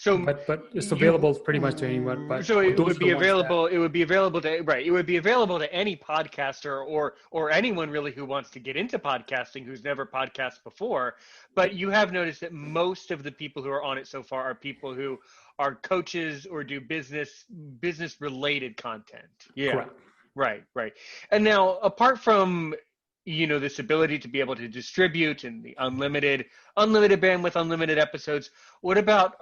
But it's available pretty much to anyone. But So it those would are the be ones that. available. It would be available to right. It would be available to any podcaster or anyone really who wants to get into podcasting who's never podcasted before. But you have noticed that most of the people who are on it so far are people who are coaches or do business related content. Yeah. Correct. Right. Right. And now, apart from this ability to be able to distribute and the unlimited bandwidth, unlimited episodes, what about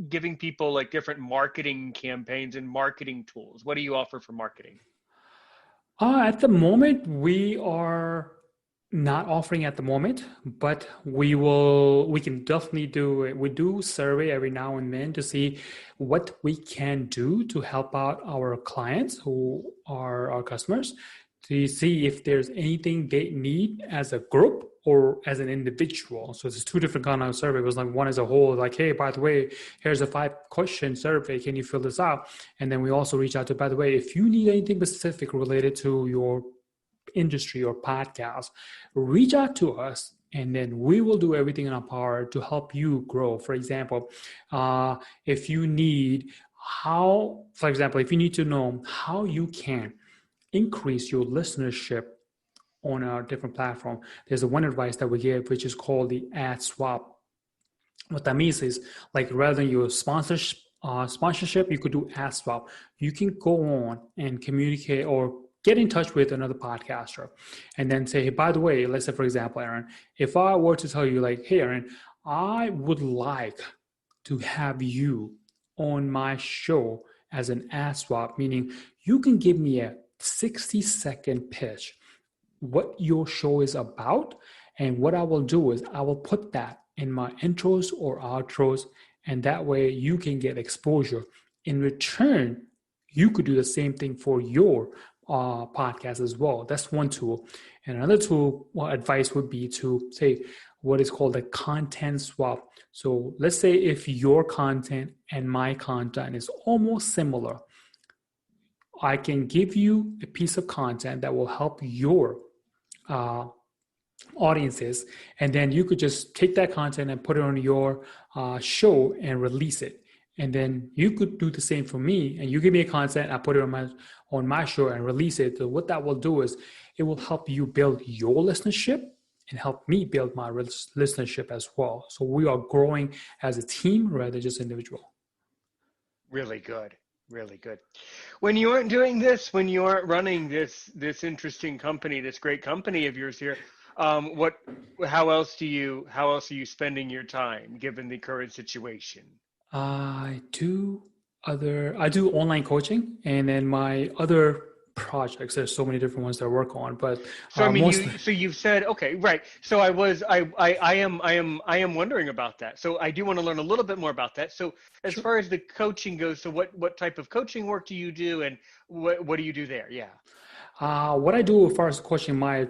giving people like different marketing campaigns and marketing tools? What do you offer for marketing? At the moment, we are not offering at the moment, but we can definitely do it. We do survey every now and then to see what we can do to help out our clients who are our customers, to see if there's anything they need as a group or as an individual. So it's two different kind of survey. It was like one as a whole, like, hey, by the way, here's a 5-question survey. Can you fill this out? And then we also reach out to, by the way, if you need anything specific related to your industry or podcast, reach out to us, and then we will do everything in our power to help you grow. For example, if you need if you need to know how you can increase your listenership on a different platform, there's one advice that we give, which is called the ad swap. What that means is, like, rather than your sponsorship, you could do ad swap. You can go on and communicate or get in touch with another podcaster and then say, hey, by the way, let's say, for example, Aaron, if I were to tell you, like, hey, Aaron, I would like to have you on my show as an ad swap, meaning you can give me a 60-second pitch, what your show is about. And what I will do is I will put that in my intros or outros, and that way you can get exposure. In return, you could do the same thing for your podcast as well. That's one tool. And another tool, advice would be to say what is called a content swap. So let's say if your content and my content is almost similar, I can give you a piece of content that will help your audiences, and then you could just take that content and put it on your show and release it. And then you could do the same for me, and you give me a content, I put it on my show and release it. So what that will do is it will help you build your listenership and help me build my listenership as well. So we are growing as a team rather than just individual. Really good. Really good. When you aren't doing this, when you aren't running this interesting company, this great company of yours here, how else are you spending your time given the current situation? I do online coaching, and then my other projects. There's so many different ones that I work on, but so I mean, mostly. so you've said, okay, right. So I am wondering about that. So I do want to learn a little bit more about that. So as Sure. far as the coaching goes, so what type of coaching work do you do, and what do you do there? Yeah. What I do as far as coaching, my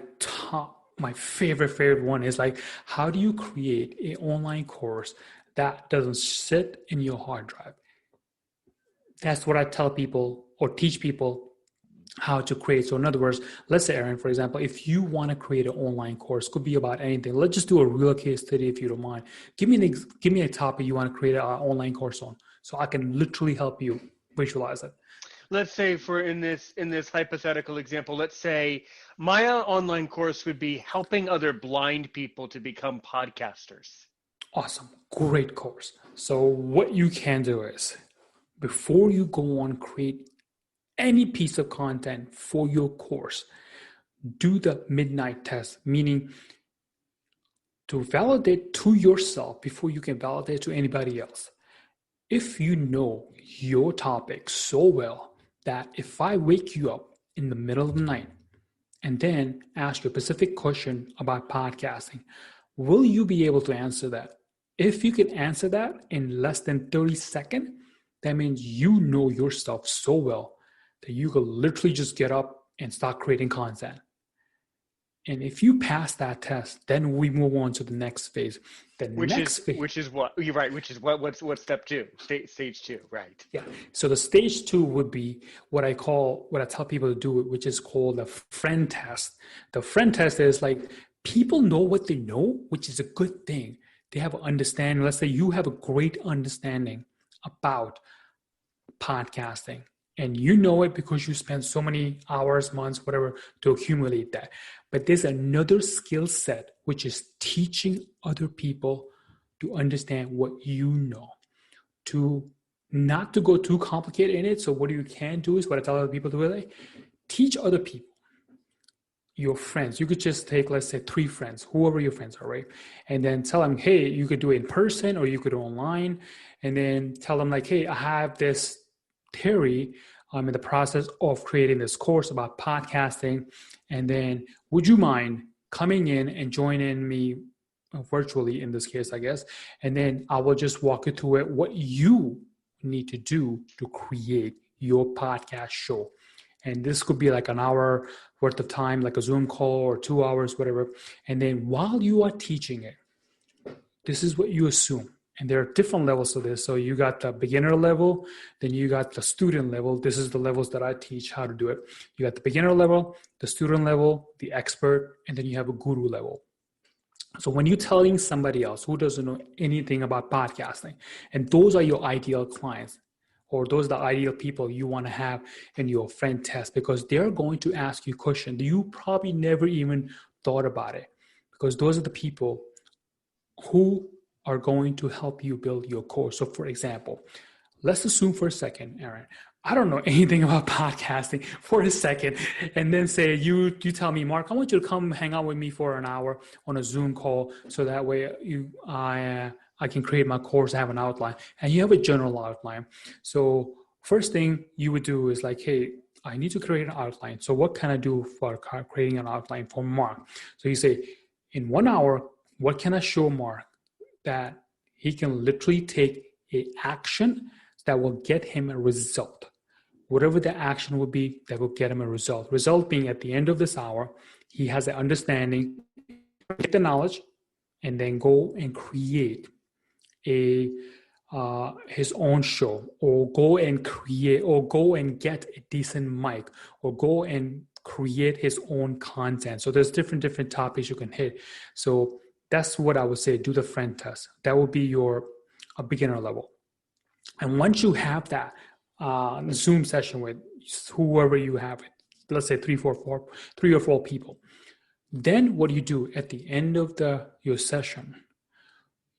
favorite one is, like, how do you create an online course that doesn't sit in your hard drive? That's what I tell people or teach people how to create. So in other words, let's say, Aaron, for example, if you want to create an online course, could be about anything. Let's just do a real case study if you don't mind. Give me a topic you want to create an online course on, so I can literally help you visualize it. Let's say in this hypothetical example, let's say my online course would be helping other blind people to become podcasters. Awesome. Great course. So what you can do is, before you go on create any piece of content for your course, do the midnight test, meaning to validate to yourself before you can validate to anybody else. If you know your topic so well that if I wake you up in the middle of the night and then ask you a specific question about podcasting, will you be able to answer that? If you can answer that in less than 30 seconds, that means you know your stuff so well that you could literally just get up and start creating content. And if you pass that test, then we move on to the next phase. Which is what you're right. Which is what's step two, stage two, right? Yeah. So the stage two would be what I tell people to do, which is called the friend test. The friend test is like, people know what they know, which is a good thing. they have an understanding. Let's say you have a great understanding about podcasting, and you know it because you spend so many hours, months, whatever, to accumulate that. But there's another skill set, which is teaching other people to understand what you know, to not to go too complicated in it. So what you can do is what I tell other people to do, like, teach other people, your friends. You could just take, let's say, 3 friends, whoever your friends are, right? And then tell them, hey, you could do it in person or you could do online. And then tell them, like, hey, I have this theory. I'm in the process of creating this course about podcasting. And then would you mind coming in and joining me virtually in this case, I guess? And then I will just walk you through it, what you need to do to create your podcast show. And this could be like an hour worth of time, like a Zoom call, or 2 hours, whatever. And then while you are teaching it, this is what you assume. And there are different levels of this. So you got the beginner level, then you got the student level. This is the levels that I teach how to do it. You got the beginner level, the student level, the expert, and then you have a guru level. So when you're telling somebody else who doesn't know anything about podcasting, and those are your ideal clients, or those are the ideal people you want to have in your friend test, because they're going to ask you questions you probably never even thought about it, because those are the people who are going to help you build your course. So for example, let's assume for a second, Aaron, I don't know anything about podcasting for a second, and then say you tell me, Mark, I want you to come hang out with me for an hour on a Zoom call, so that way I can create my course, have an outline, and you have a general outline. So first thing you would do is like, hey, I need to create an outline. So what can I do for creating an outline for Mark? So you say, in 1 hour, what can I show Mark that he can literally take a action that will get him a result? Whatever the action will be, that will get him a result. Result being at the end of this hour, he has an understanding, get the knowledge, and then go and create a his own show, or go and create, or go and get a decent mic, or go and create his own content. So there's different topics you can hit. So that's what I would say. Do the friend test. That would be your beginner level. And once you have that Zoom session with whoever you have it, let's say 3 or 4 people, then what do you do at the end of your session?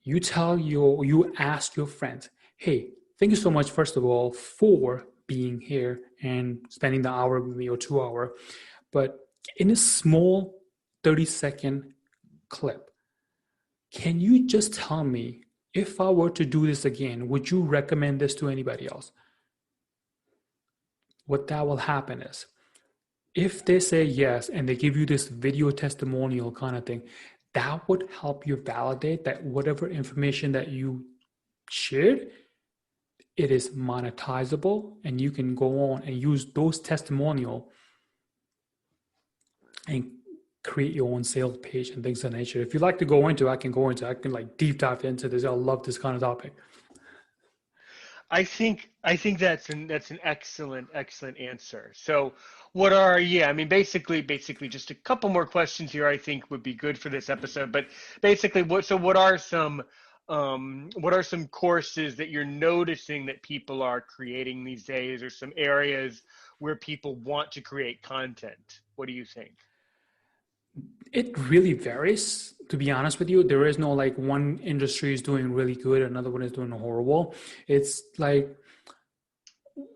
You ask your friends, hey, thank you so much, first of all, for being here and spending the hour with me, or 2 hour. But in a small 30-second clip, can you just tell me, if I were to do this again, would you recommend this to anybody else? What that will happen is, if they say yes and they give you this video testimonial kind of thing, that would help you validate that whatever information that you shared, it is monetizable, and you can go on and use those testimonial and create your own sales page and things of that nature. If you'd like to go into, I can like deep dive into this. I love this kind of topic. I think that's an excellent answer. So I mean, basically just a couple more questions here I think would be good for this episode. But basically, what are some courses that you're noticing that people are creating these days, or some areas where people want to create content? What do you think? It really varies, to be honest with you. There is no like one industry is doing really good, another one is doing horrible. It's like,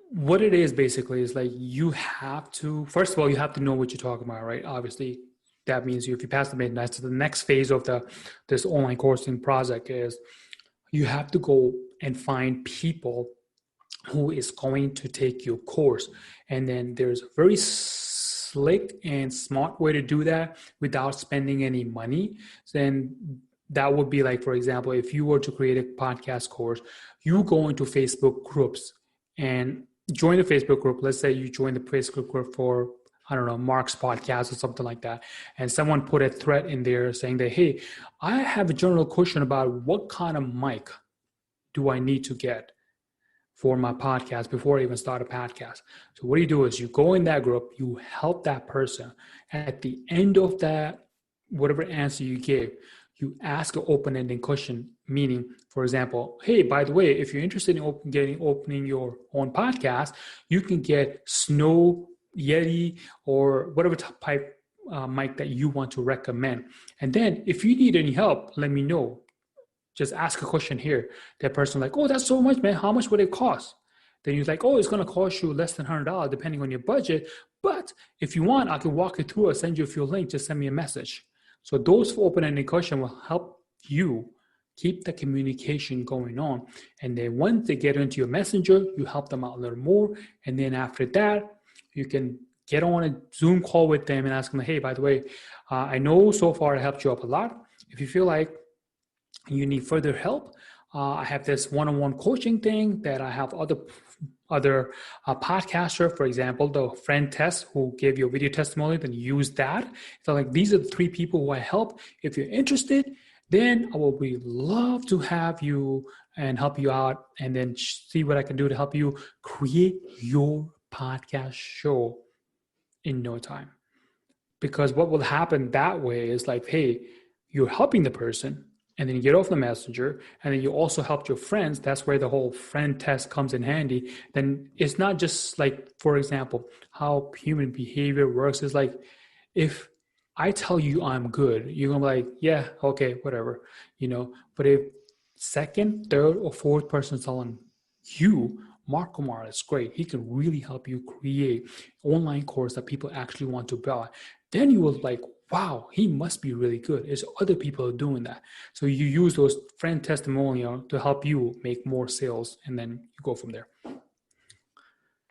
what it is basically is like, you have to, first of all, you have to know what you're talking about, right? Obviously, that means if you pass the midnight, so the next phase of this online coursing project is you have to go and find people who is going to take your course. And then there's a very slick and smart way to do that without spending any money. Then that would be like, for example, if you were to create a podcast course, you go into Facebook groups and join the Facebook group. Let's say you join the Facebook group for, I don't know, Mark's podcast or something like that. And someone put a thread in there saying that, hey, I have a general question about what kind of mic do I need to get for my podcast before I even start a podcast. So what you do is you go in that group, you help that person. At the end of that, whatever answer you give, you ask an open-ended question, meaning, for example, hey, by the way, if you're interested in opening your own podcast, you can get Snow Yeti or whatever type mic that you want to recommend. And then if you need any help, let me know. Just ask a question here. That person like, oh, that's so much, man. How much would it cost? Then you're like, oh, it's going to cost you less than $100 depending on your budget. But if you want, I can walk you through or send you a few links. Just send me a message. So those open-ended questions will help you keep the communication going on. And then once they get into your messenger, you help them out a little more. And then after that, you can get on a Zoom call with them and ask them, hey, by the way, I know so far I helped you up a lot. If you feel like you need further help, I have this one-on-one coaching thing that I have other podcaster, for example, the friend test who gave you a video testimony, then use that. So like these are the three people who I help. If you're interested, then I will be love to have you and help you out and then see what I can do to help you create your podcast show in no time. Because what will happen that way is like, hey, you're helping the person and then you get off the messenger and then you also helped your friends. That's where the whole friend test comes in handy. Then it's not just like, for example, how human behavior works is like, if I tell you I'm good, you're gonna be like, yeah, okay, whatever, But if second, third, or fourth person telling you, Mark Kumar is great, he can really help you create online course that people actually want to buy, then you will like, wow, he must be really good. There's other people doing that. So you use those friend testimonial to help you make more sales, and then you go from there.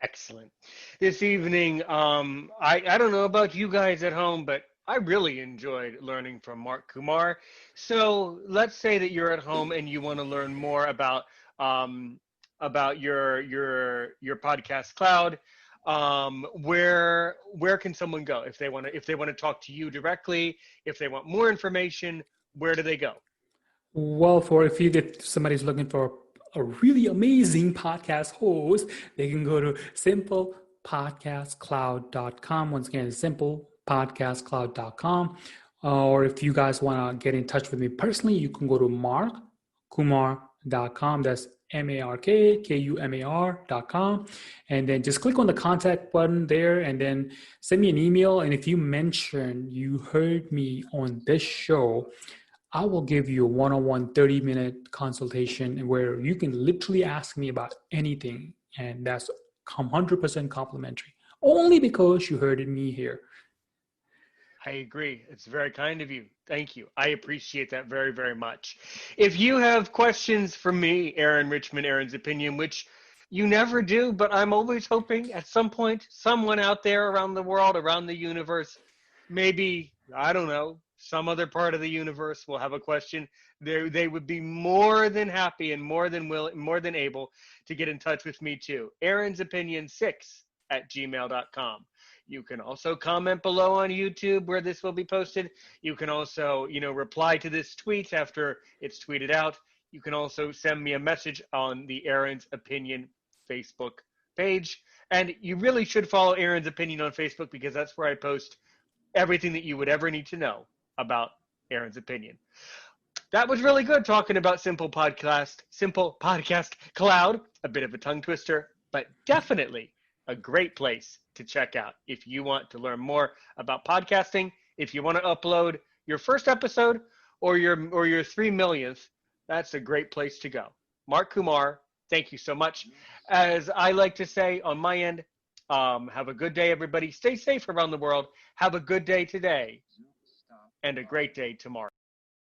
Excellent. This evening, I don't know about you guys at home, but I really enjoyed learning from Mark Kumar. So let's say that you're at home and you want to learn more about your podcast cloud. Where can someone go if they want to talk to you directly? If they want more information, where do they go? Well, if somebody's looking for a really amazing podcast host, they can go to simplepodcastcloud.com. Once again, simplepodcastcloud.com. Or if you guys want to get in touch with me personally, you can go to markkumar.com. That's MARKKUMAR.com. And then just click on the contact button there and then send me an email. And if you mention you heard me on this show, I will give you a one-on-one 30-minute consultation where you can literally ask me about anything. And that's 100% complimentary, only because you heard it me here. I agree. It's very kind of you. Thank you. I appreciate that very, very much. If you have questions for me, Aaron Richmond, Aaron's Opinion, which you never do, but I'm always hoping at some point someone out there around the world, around the universe, maybe, I don't know, some other part of the universe will have a question. They would be more than happy and more than able to get in touch with me too. Aaron's Opinion 6@gmail.com. You can also comment below on YouTube where this will be posted. You can also, reply to this tweet after it's tweeted out. You can also send me a message on the Aaron's Opinion Facebook page. And you really should follow Aaron's Opinion on Facebook because that's where I post everything that you would ever need to know about Aaron's Opinion. That was really good talking about Simple Podcast Cloud. A bit of a tongue twister, but definitely a great place to check out if you want to learn more about podcasting. If you want to upload your first episode or your 3 millionth, that's a great place to go. Mark Kumar, thank you so much. As I like to say on my end, have a good day, everybody. Stay safe around the world. Have a good day today and a great day tomorrow.